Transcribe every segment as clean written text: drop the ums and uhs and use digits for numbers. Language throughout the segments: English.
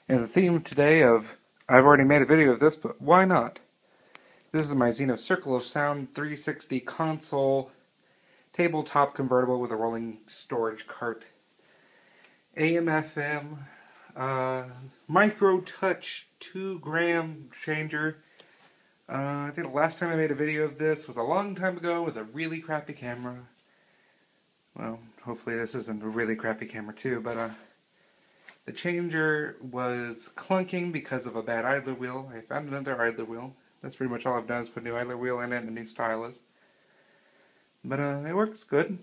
And the theme today of, I've already made a video of this, but why not? This is my Zenith Circle of Sound 360 console, tabletop convertible with a rolling storage cart, AM/FM, micro touch 2-gram changer. I think the last time I made a video of this was a long time ago with a really crappy camera. Well, hopefully this isn't a really crappy camera too, but the changer was clunking because of a bad idler wheel. I found another idler wheel. That's pretty much all I've done is put a new idler wheel in it and a new stylus. But it works good.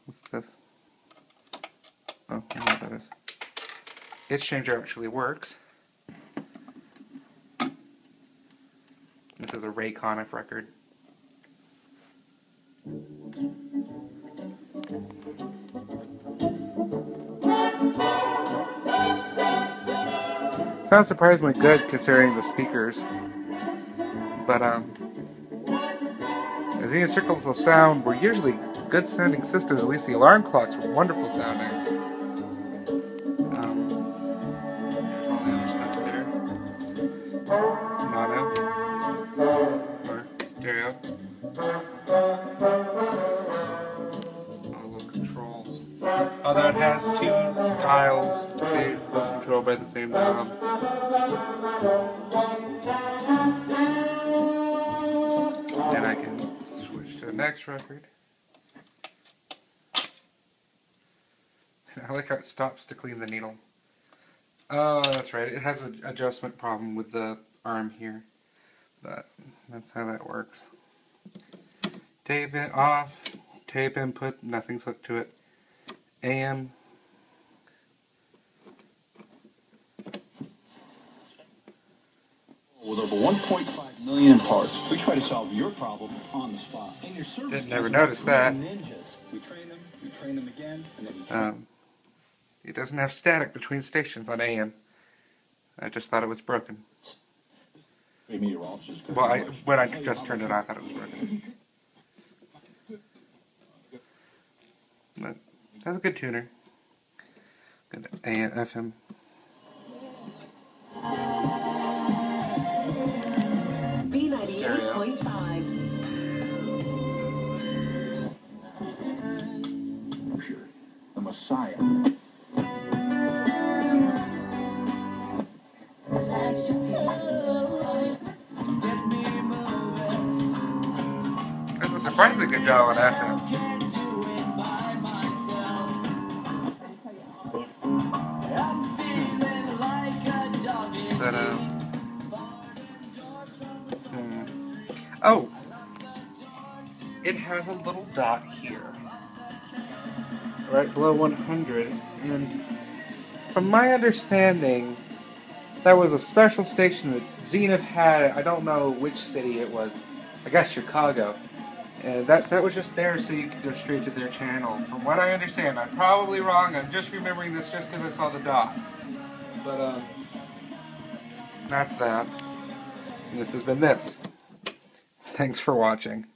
What's this? Oh, I know what that is. Its changer actually works. This is a Rayconic record. Sounds surprisingly good considering the speakers. But the Zenith Circles of Sound were usually good sounding systems. At least the alarm clocks were wonderful sounding. There's all the other stuff there. Mono or stereo. All the little controls. Although it has two dials, they both controlled by the same dial. And I can switch to the next record. I like how it stops to clean the needle. Oh, that's right. It has an adjustment problem with the arm here. But that's how that works. Tape it off. Tape input. Nothing's hooked to it. AM. With over 1.5 million parts, we try to solve your problem on the spot. And your service Didn't never notice that. Ninjas. We train them again, and then we train It doesn't have static between stations on AM. I just thought it was broken. Well, when I just turned it on, I thought it was broken. But that's a good tuner. Good AM, FM. Stereo. The Messiah. That's a surprisingly good job on FM. But, oh, it has a little dot here, right below 100, and from my understanding, that was a special station that Zenith had. I don't know which city it was. I guess Chicago. And that was just there so you could go straight to their channel. From what I understand, I'm probably wrong. I'm just remembering this just because I saw the dot. But that's that. And this has been this. Thanks for watching.